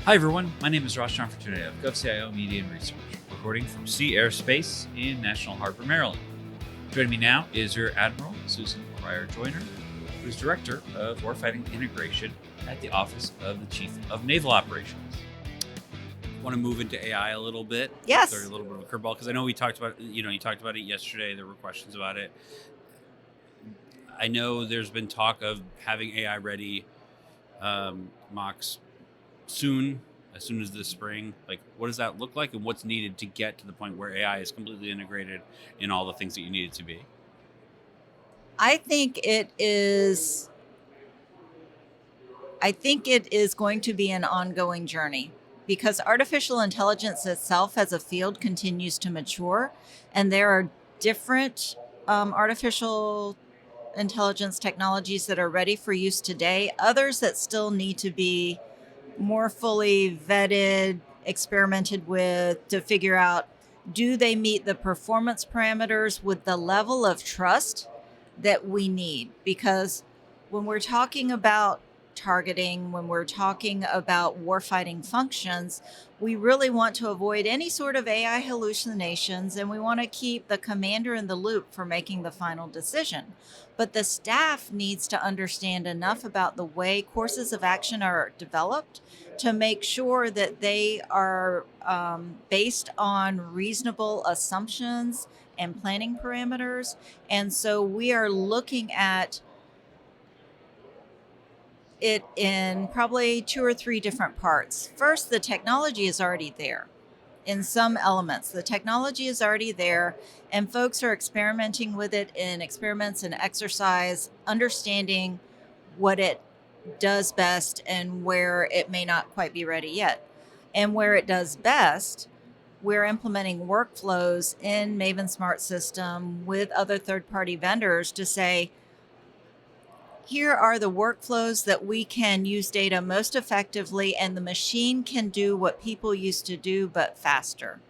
Hi everyone, my name is Ross John Fortunato of GovCIO Media and Research, recording from Sea Airspace in National Harbor, Maryland. Joining me now is Rear Admiral Susan BryerJoyner, who's Director of Warfighting Integration at the Office of the Chief of Naval Operations. I want to move into AI a little bit. Yes. Throw a little bit of a curveball because I know we talked about, you talked about it yesterday. There were questions about it. I know there's been talk of having AI ready mocks soon, as soon as this spring. Like, what does that look like, and what's needed to get to the point where AI is completely integrated in all the things that you need it to be? I think it is going to be an ongoing journey because artificial intelligence itself as a field continues to mature, and there are different artificial intelligence technologies that are ready for use today, others that still need to be more fully vetted, experimented with to figure out, do they meet the performance parameters with the level of trust that we need? Because when we're talking about targeting, when we're talking about warfighting functions, we really want to avoid any sort of AI hallucinations, and we want to keep the commander in the loop for making the final decision. But the staff needs to understand enough about the way courses of action are developed to make sure that they are based on reasonable assumptions and planning parameters. And so we are looking at it in probably two or three different parts. First, the technology is already there. In some elements, the technology is already there, and folks are experimenting with it in experiments and exercise, understanding what it does best and where it may not quite be ready yet. And where it does best, we're implementing workflows in Maven Smart System with other third-party vendors to say, here are the workflows that we can use data most effectively, and the machine can do what people used to do, but faster.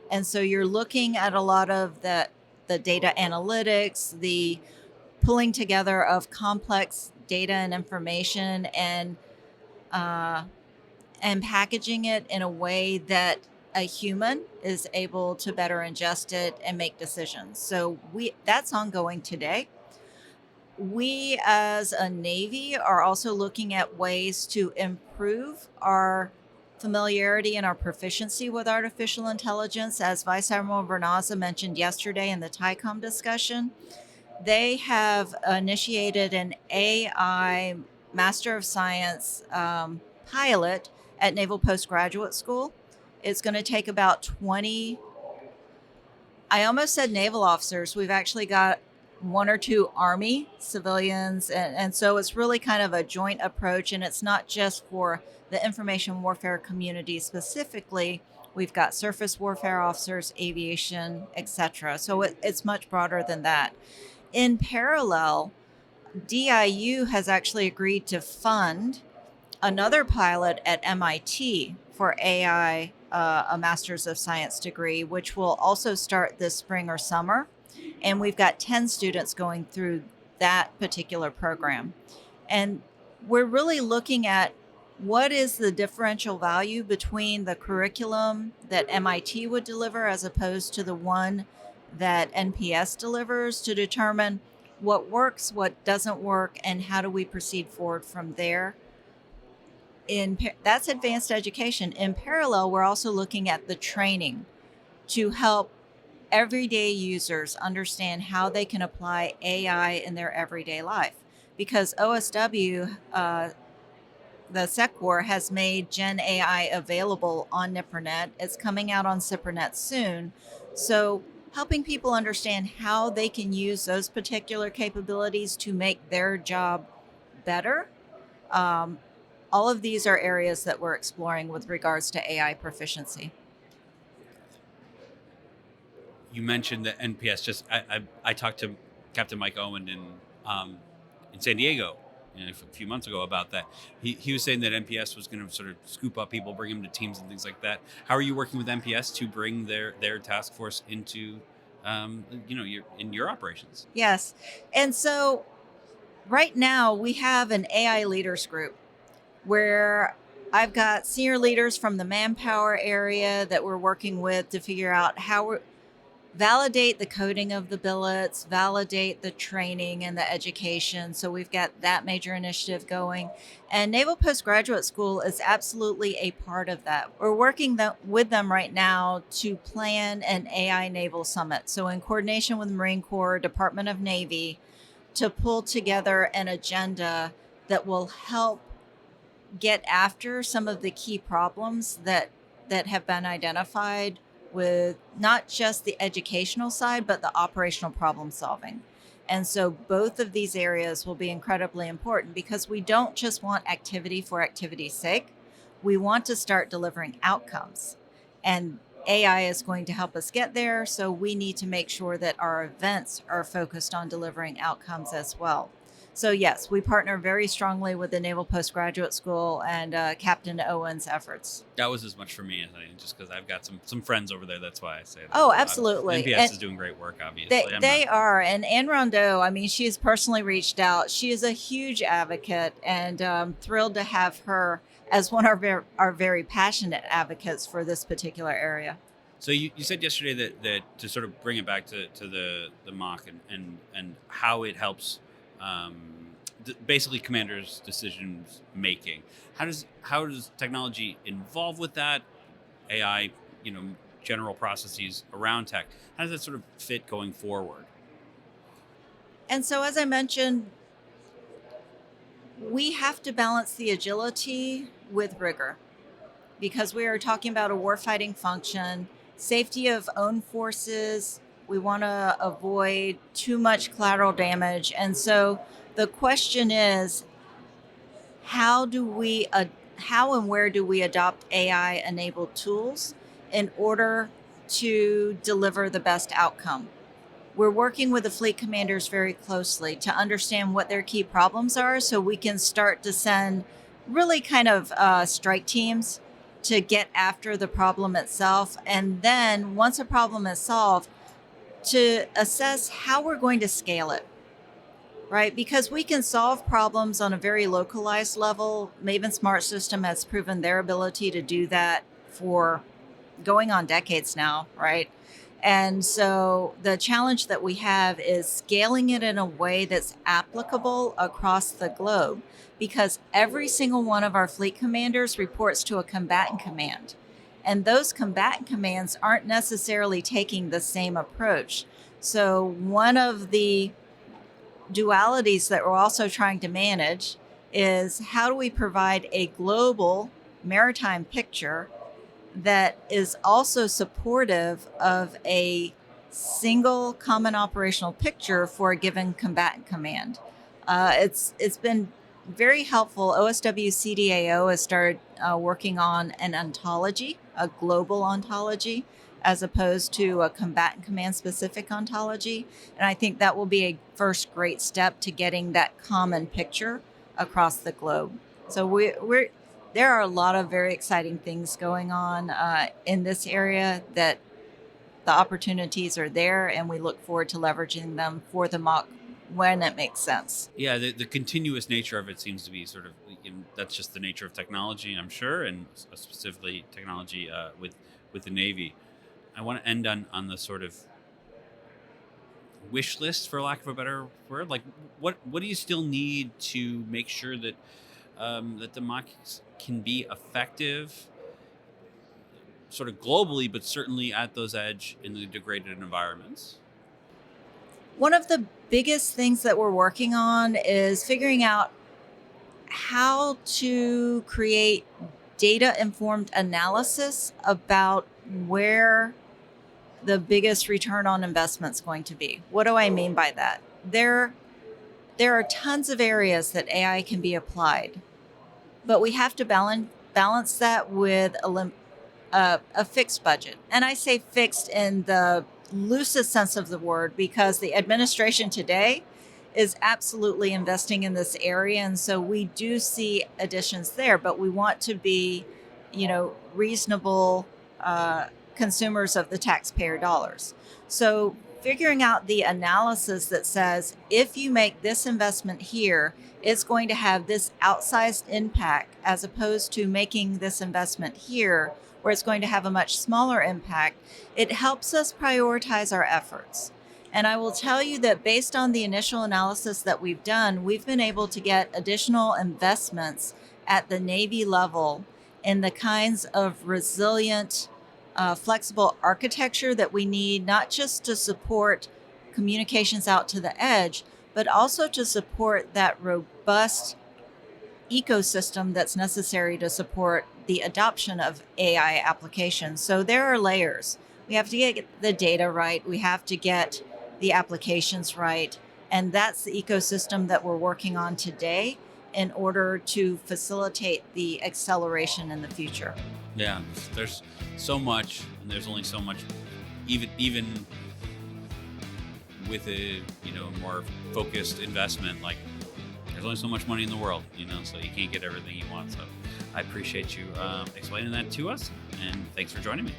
And so you're looking at a lot of the data analytics, the pulling together of complex data and information, and packaging it in a way that a human is able to better ingest it and make decisions. So that's ongoing today. We as a Navy are also looking at ways to improve our familiarity and our proficiency with artificial intelligence. As Vice Admiral Vernaza mentioned yesterday in the TICOM discussion, they have initiated an AI Master of Science pilot at Naval Postgraduate School. It's going to take about 20, I almost said naval officers. We've actually got one or two Army civilians. And so it's really kind of a joint approach. And it's not just for the information warfare community specifically. We've got surface warfare officers, aviation, etc. So it's much broader than that. In parallel, DIU has actually agreed to fund another pilot at MIT for AI, a Master's of Science degree, which will also start this spring or summer. And we've got 10 students going through that particular program. And we're really looking at what is the differential value between the curriculum that MIT would deliver as opposed to the one that NPS delivers, to determine what works, what doesn't work, and how do we proceed forward from there. That's advanced education. In parallel, we're also looking at the training to help everyday users understand how they can apply AI in their everyday life. Because OSW, the SecWar, has made Gen AI available on NIPRNet. It's coming out on CIPRNet soon. So helping people understand how they can use those particular capabilities to make their job better. All of these are areas that we're exploring with regards to AI proficiency. You mentioned the NPS. I talked to Captain Mike Owen in San Diego a few months ago about that. He was saying that NPS was going to sort of scoop up people, bring them to teams and things like that. How are you working with NPS to bring their task force into your operations? Yes. And so right now we have an AI leaders group where I've got senior leaders from the manpower area that we're working with to figure out how we validate the coding of the billets, validate the training and the education. So we've got that major initiative going. And Naval Postgraduate School is absolutely a part of that. We're working with them right now to plan an AI Naval Summit. So in coordination with Marine Corps, Department of Navy, to pull together an agenda that will help get after some of the key problems that have been identified with not just the educational side but the operational problem solving. And so both of these areas will be incredibly important because we don't just want activity for activity's sake. We want to start delivering outcomes. And AI is going to help us get there, so we need to make sure that our events are focused on delivering outcomes as well. So yes, we partner very strongly with the Naval Postgraduate School and Captain Owen's efforts. That was as much for me, I think, just because I've got some friends over there. That's why I say that. Oh, absolutely. NPS is doing great work, obviously. They are. And Anne Rondeau, I mean, she has personally reached out. She is a huge advocate, and thrilled to have her as one of our very passionate advocates for this particular area. So you said yesterday that to sort of bring it back to the mock and how it helps basically commanders' decisions making. How does technology involve with that? AI, general processes around tech. How does that sort of fit going forward? And so, as I mentioned, we have to balance the agility with rigor because we are talking about a warfighting function, safety of own forces. We want to avoid too much collateral damage. And so the question is, how and where do we adopt AI enabled tools in order to deliver the best outcome? We're working with the fleet commanders very closely to understand what their key problems are so we can start to send really kind of strike teams to get after the problem itself. And then once a problem is solved, to assess how we're going to scale it, right? Because we can solve problems on a very localized level. Maven Smart System has proven their ability to do that for going on decades now, right? And so the challenge that we have is scaling it in a way that's applicable across the globe, because every single one of our fleet commanders reports to a combatant command. And those combatant commands aren't necessarily taking the same approach. So one of the dualities that we're also trying to manage is how do we provide a global maritime picture that is also supportive of a single common operational picture for a given combatant command. It's been very helpful. OSW CDAO has started working on an ontology, a global ontology, as opposed to a combatant command specific ontology. And I think that will be a first great step to getting that common picture across the globe. So there are a lot of very exciting things going on in this area that the opportunities are there, and we look forward to leveraging them for the mock when it makes sense. Yeah, the continuous nature of it seems to be sort of, that's just the nature of technology, I'm sure, and specifically technology with the Navy. I want to end on the sort of wish list, for lack of a better word. Like, what do you still need to make sure that that the mocks can be effective, sort of globally, but certainly at those edge in the degraded environments? One of the biggest things that we're working on is figuring out how to create data-informed analysis about where the biggest return on investment is going to be. What do I mean by that? There are tons of areas that AI can be applied, but we have to balance that with a fixed budget. And I say fixed in the loosest sense of the word because the administration today is absolutely investing in this area. And so we do see additions there, but we want to be, reasonable consumers of the taxpayer dollars. So figuring out the analysis that says if you make this investment here, it's going to have this outsized impact, as opposed to making this investment here where it's going to have a much smaller impact. It helps us prioritize our efforts. And I will tell you that based on the initial analysis that we've done, we've been able to get additional investments at the Navy level in the kinds of resilient, flexible architecture that we need, not just to support communications out to the edge, but also to support that robust ecosystem that's necessary to support the adoption of AI applications. So there are layers. We have to get the data right, we have to get the applications right, and that's the ecosystem that we're working on today in order to facilitate the acceleration in the future. Yeah, there's so much, and there's only so much, even with a more focused investment. Like, there's only so much money in the world, so you can't get everything you want. So I appreciate you explaining that to us, and thanks for joining me.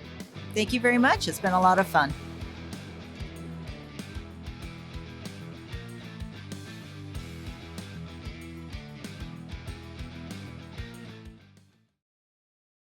Thank you very much. It's been a lot of fun.